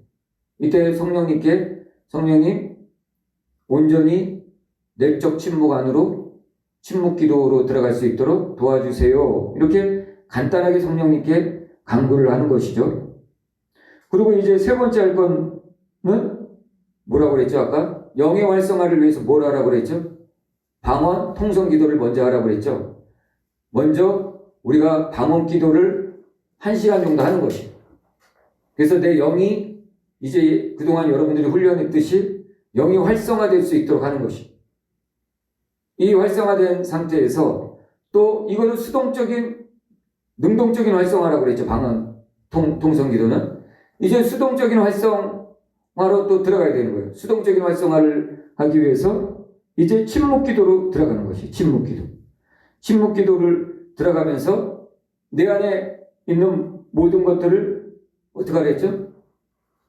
이때 성령님께, 성령님 온전히 내적 침묵 안으로 침묵 기도로 들어갈 수 있도록 도와주세요. 이렇게 간단하게 성령님께 간구를 하는 것이죠. 그리고 이제 세 번째 할 거는 뭐라고 그랬죠? 아까 영의 활성화를 위해서 뭘 하라고 그랬죠? 방언, 통성 기도를 먼저 하라고 그랬죠. 먼저 우리가 방언 기도를 1시간 정도 하는 것이에요. 그래서 내 영이 이제 그동안 여러분들이 훈련했듯이 영이 활성화될 수 있도록 하는 것이에요. 이 활성화된 상태에서 또 이거는 수동적인, 능동적인 활성화라고 그랬죠. 방언, 통성 기도는. 이제 수동적인 활성화로 또 들어가야 되는 거예요. 수동적인 활성화를 하기 위해서 이제 침묵 기도로 들어가는 것이 침묵 기도. 침묵 기도를 들어가면서 내 안에 있는 모든 것들을 어떻게 하랬죠?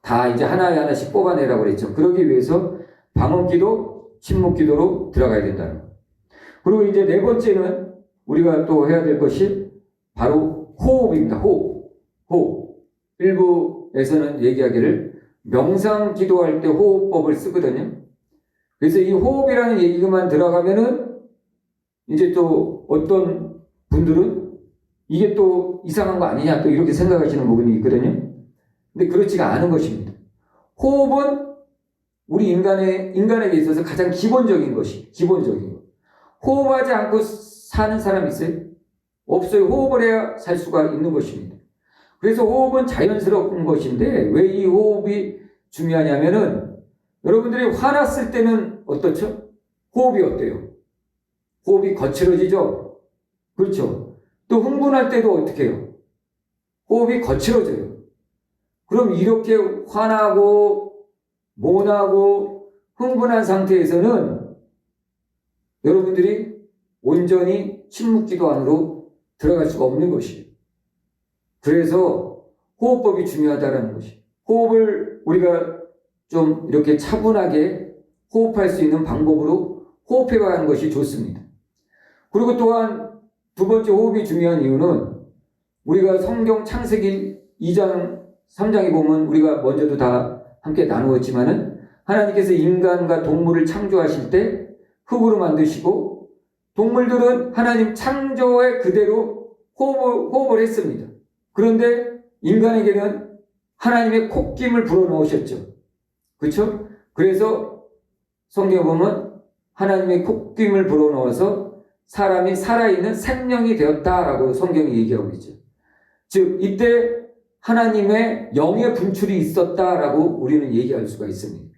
다 이제 하나씩 뽑아내라고 그랬죠. 그러기 위해서 방언 기도, 침묵 기도로 들어가야 된다는 거예요. 그리고 이제 네 번째는 우리가 또 해야 될 것이 바로 호흡입니다. 호흡. 일부에서는 얘기하기를 명상 기도할 때 호흡법을 쓰거든요. 그래서 이 호흡이라는 얘기만 들어가면은 이제 또 어떤 분들은 이게 또 이상한 거 아니냐 또 이렇게 생각하시는 부분이 있거든요. 근데 그렇지가 않은 것입니다. 호흡은 우리 인간에게 있어서 가장 기본적인 것이, 기본적인 것. 호흡하지 않고 사는 사람이 있어요? 없어요. 호흡을 해야 살 수가 있는 것입니다. 그래서 호흡은 자연스러운 것인데 왜 이 호흡이 중요하냐면은 여러분들이 화났을 때는 어떻죠? 호흡이 어때요? 호흡이 거칠어지죠? 그렇죠? 또 흥분할 때도 어떻게 해요? 호흡이 거칠어져요. 그럼 이렇게 화나고 모나고 흥분한 상태에서는 여러분들이 온전히 침묵 기도 안으로 들어갈 수가 없는 것이에요. 그래서 호흡법이 중요하다는 것이. 호흡을 우리가 좀 이렇게 차분하게 호흡할 수 있는 방법으로 호흡해가는 것이 좋습니다. 그리고 또한 두 번째 호흡이 중요한 이유는 우리가 성경 창세기 2장, 3장에 보면 우리가 먼저도 다 함께 나누었지만은 하나님께서 인간과 동물을 창조하실 때 흙으로 만드시고 동물들은 하나님 창조의 그대로 호흡을 했습니다. 그런데 인간에게는 하나님의 콧김을 불어넣으셨죠. 그렇죠? 그래서 성경에 보면 하나님의 콧김을 불어넣어서 사람이 살아있는 생명이 되었다라고 성경이 얘기하고 있죠. 즉 이때 하나님의 영의 분출이 있었다라고 우리는 얘기할 수가 있습니다.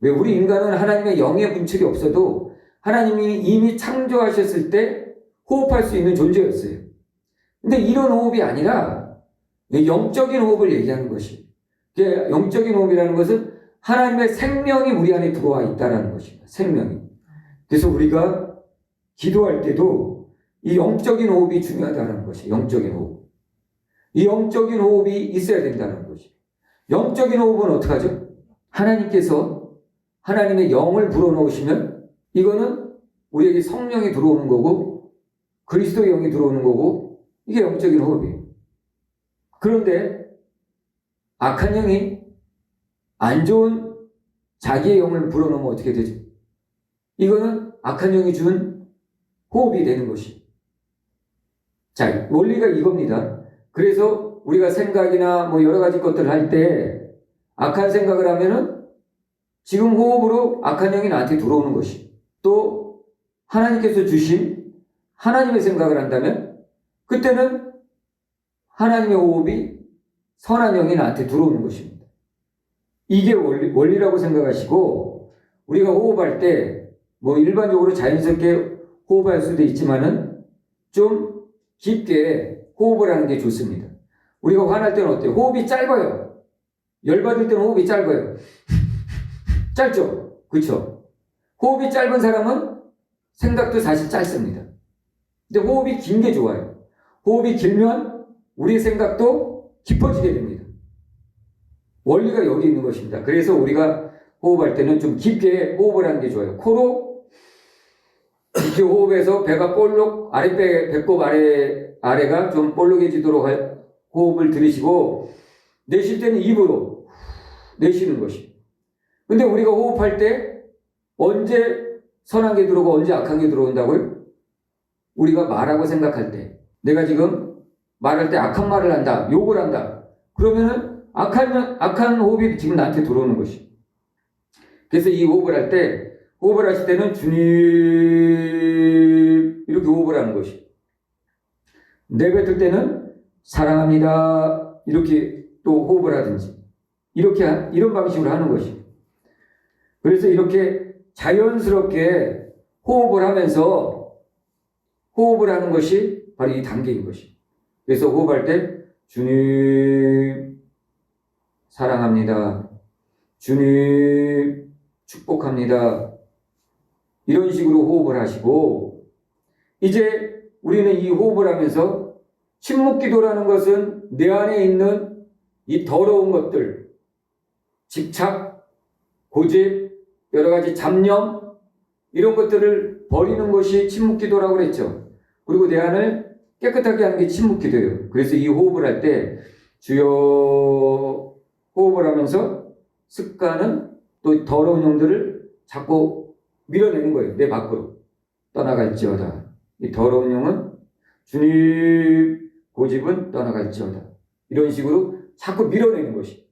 왜 우리 인간은 하나님의 영의 분출이 없어도 하나님이 이미 창조하셨을 때 호흡할 수 있는 존재였어요. 근데 이런 호흡이 아니라 영적인 호흡을 얘기하는 것이. 영적인 호흡이라는 것은 하나님의 생명이 우리 안에 들어와 있다는 것입니다. 생명이. 그래서 우리가 기도할 때도 이 영적인 호흡이 중요하다는 것이 영적인 호흡. 이 영적인 호흡이 있어야 된다는 것이. 영적인 호흡은 어떻게 하죠? 하나님께서 하나님의 영을 불어넣으시면 이거는 우리에게 성령이 들어오는 거고 그리스도의 영이 들어오는 거고 이게 영적인 호흡이에요. 그런데 악한 영이 안 좋은 자기의 영을 불어넣으면 어떻게 되죠? 이거는 악한 영이 준 호흡이 되는 것이. 자, 원리가 이겁니다. 그래서 우리가 생각이나 뭐 여러 가지 것들을 할 때 악한 생각을 하면은 지금 호흡으로 악한 영이 나한테 들어오는 것이. 또 하나님께서 주신 하나님의 생각을 한다면 그때는 하나님의 호흡이 선한 영이 나한테 들어오는 것입니다. 이게 원리라고 생각하시고 우리가 호흡할 때 뭐 일반적으로 자연스럽게 호흡할 수도 있지만은 좀 깊게 호흡을 하는 게 좋습니다. 우리가 화날 때는 어때요? 호흡이 짧아요. 열받을 때는 호흡이 짧아요. 짧죠? 그렇죠? 호흡이 짧은 사람은 생각도 사실 짧습니다. 근데 호흡이 긴 게 좋아요. 호흡이 길면 우리의 생각도 깊어지게 됩니다. 원리가 여기 있는 것입니다. 그래서 우리가 호흡할 때는 좀 깊게 호흡을 하는 게 좋아요. 코로 이렇게 호흡해서 배가 볼록 배꼽 아래가 좀 볼록해지도록 호흡을 들이시고 내쉴 때는 입으로 내쉬는 것이. 근데 우리가 호흡할 때 언제 선한 게 들어오고 언제 악한 게 들어온다고요? 우리가 말하고 생각할 때 내가 지금 말할 때 악한 말을 한다, 욕을 한다. 그러면은 악한 호흡이 지금 나한테 들어오는 것이. 그래서 이 호흡을 할 때 호흡을 하실 때는 주님 이렇게 호흡을 하는 것이. 내뱉을 때는 사랑합니다 이렇게 또 호흡을 하든지 이런 방식으로 하는 것이. 그래서 이렇게 자연스럽게 호흡을 하면서 호흡을 하는 것이 바로 이 단계인 것이. 그래서 호흡할 때 주님 사랑합니다. 주님 축복합니다. 이런 식으로 호흡을 하시고 이제 우리는 이 호흡을 하면서 침묵기도라는 것은 내 안에 있는 이 더러운 것들, 집착, 고집, 여러 가지 잡념 이런 것들을 버리는 것이 침묵기도라고 그랬죠. 그리고 내 안을 깨끗하게 하는 게 침묵기도예요. 그래서 이 호흡을 할 때 주여 호흡을 하면서 습관은 또 더러운 영들을 자꾸 밀어내는 거예요. 내 밖으로 떠나갈지어다. 이 더러운 영은 주님, 고집은 떠나갈지어다. 이런 식으로 자꾸 밀어내는 것이.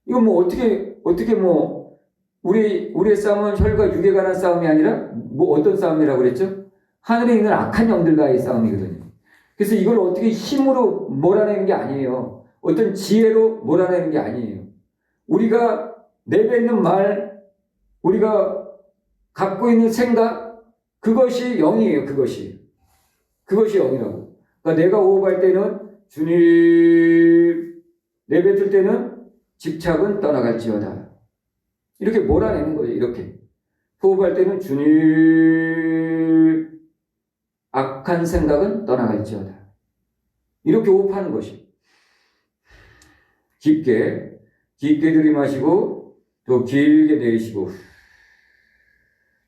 이건 뭐 어떻게 뭐 우리의 싸움은 혈과 육에 관한 싸움이 아니라 뭐 어떤 싸움이라고 그랬죠? 하늘에 있는 악한 영들과의 싸움이거든요. 그래서 이걸 어떻게 힘으로 몰아내는 게 아니에요. 어떤 지혜로 몰아내는 게 아니에요. 우리가 내뱉는 말, 우리가 갖고 있는 생각, 그것이 영이에요. 그것이 영이라고. 그러니까 내가 호흡할 때는 주님, 내뱉을 때는 집착은 떠나갈지어다. 이렇게 몰아내는 거예요. 이렇게. 호흡할 때는 주님, 악한 생각은 떠나갈지어다. 이렇게 호흡하는 것이. 깊게 들이마시고 또 길게 내쉬고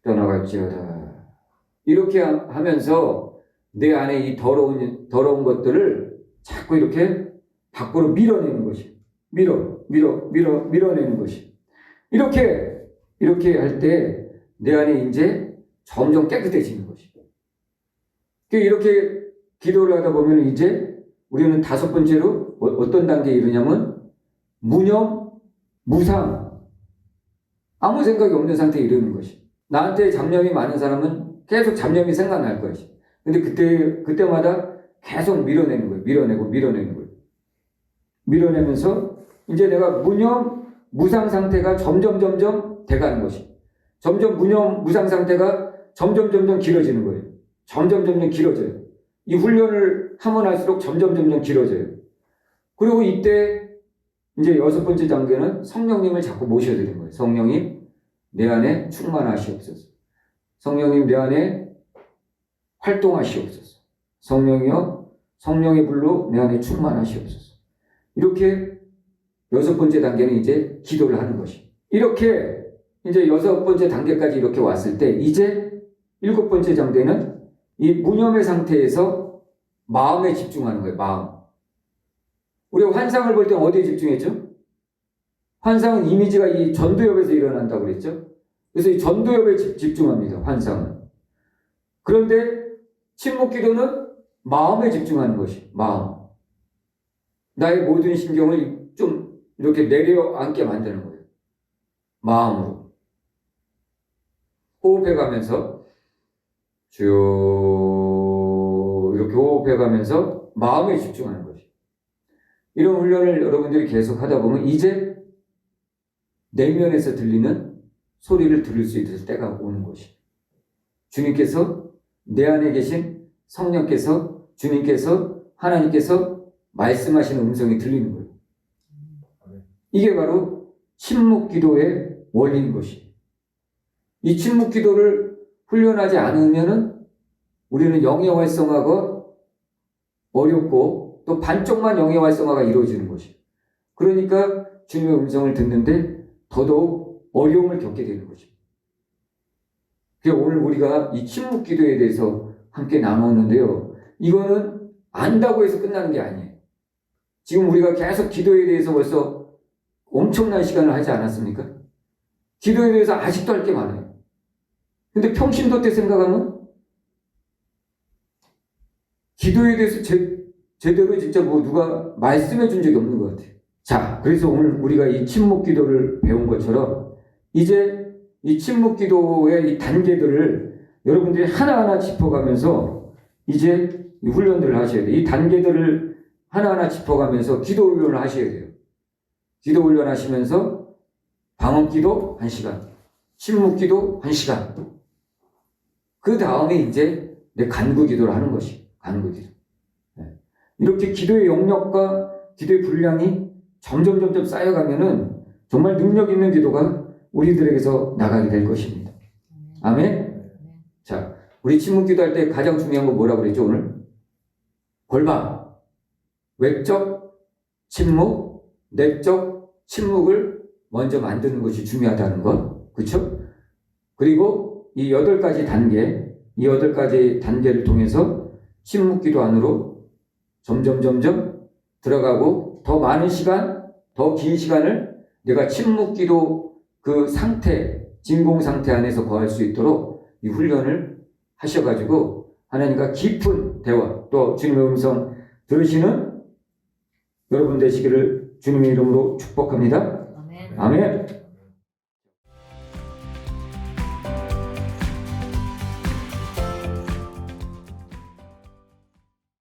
떠나갈지어다. 이렇게 하면서 내 안에 이 더러운 것들을 자꾸 이렇게 밖으로 밀어내는 것이. 밀어내는 것이. 이렇게 할 때 내 안에 이제 점점 깨끗해지는 것이. 이렇게 기도를 하다 보면 이제 우리는 5번째로 어떤 단계에 이르냐면 무념, 무상, 아무 생각이 없는 상태에 이르는 것이. 나한테 잡념이 많은 사람은 계속 잡념이 생각날 것이. 근데 그때마다 계속 밀어내는 거예요. 밀어내는 거예요. 밀어내면서 이제 내가 무념, 무상 상태가 점점 돼가는 것이. 점점 무념, 무상 상태가 점점 길어지는 거예요. 점점 길어져요. 이 훈련을 하면 할수록 점점 길어져요. 그리고 이때 이제 6번째 단계는 성령님을 자꾸 모셔야 되는 거예요. 성령님, 내 안에 충만하시옵소서. 성령님, 내 안에 활동하시옵소서. 성령이여, 성령의 불로 내 안에 충만하시옵소서. 이렇게 6번째 단계는 이제 기도를 하는 것이. 이렇게 이제 6번째 단계까지 이렇게 왔을 때 이제 7번째 단계는 이 무념의 상태에서 마음에 집중하는 거예요. 마음. 우리가 환상을 볼 때 어디에 집중했죠? 환상은 이미지가 이 전두엽에서 일어난다고 그랬죠? 그래서 이 전두엽에 집중합니다. 환상은. 그런데 침묵기도는 마음에 집중하는 것이. 마음. 나의 모든 신경을 좀 이렇게 내려앉게 만드는 거예요. 마음으로. 호흡해가면서 쭉 이렇게 호흡해가면서 마음에 집중하는 것이. 이런 훈련을 여러분들이 계속 하다 보면 이제 내면에서 들리는 소리를 들을 수 있을 때가 오는 것이. 주님께서 내 안에 계신 성령께서 주님께서 하나님께서 말씀하시는 음성이 들리는 거예요. 이게 바로 침묵기도의 원리인 것이. 이 침묵기도를 훈련하지 않으면은 우리는 영의 활성화가 어렵고 또 반쪽만 영의 활성화가 이루어지는 것이. 그러니까 주님의 음성을 듣는데 더더욱 어려움을 겪게 되는 거죠. 그래서 오늘 우리가 이 침묵기도에 대해서 함께 나누었는데요. 이거는 안다고 해서 끝나는 게 아니에요. 지금 우리가 계속 기도에 대해서 벌써 엄청난 시간을 하지 않았습니까? 기도에 대해서 아직도 할 게 많아요. 근데 평신도 때 생각하면 기도에 대해서 제대로 진짜 뭐 누가 말씀해 준 적이 없는 것 같아요. 자, 그래서 오늘 우리가 이 침묵기도를 배운 것처럼 이제 이 침묵기도의 이 단계들을 여러분들이 하나하나 짚어가면서 이제 이 훈련들을 하셔야 돼요. 이 단계들을 하나하나 짚어가면서 기도 훈련을 하셔야 돼요. 기도 훈련 하시면서 방언기도 1시간, 침묵기도 1시간. 그 다음에 이제 내 간구기도를 하는 것이 간구기도. 이렇게 기도의 영역과 기도의 분량이 점점 쌓여가면은 정말 능력 있는 기도가 우리들에게서 나가게 될 것입니다. 아멘? 자, 우리 침묵기도 할 때 가장 중요한 건 뭐라고 그랬죠, 오늘? 골방. 외적 침묵, 내적 침묵을 먼저 만드는 것이 중요하다는 것. 그렇죠? 그리고 이 8가지 단계, 이 8가지 단계를 통해서 침묵기도 안으로 점점 들어가고 더 많은 시간, 더 긴 시간을 내가 침묵기도 그 상태, 진공 상태 안에서 거할 수 있도록 이 훈련을 하셔가지고 하나님과 깊은 대화, 또 주님의 음성 들으시는 여러분 되시기를 주님의 이름으로 축복합니다. 아멘.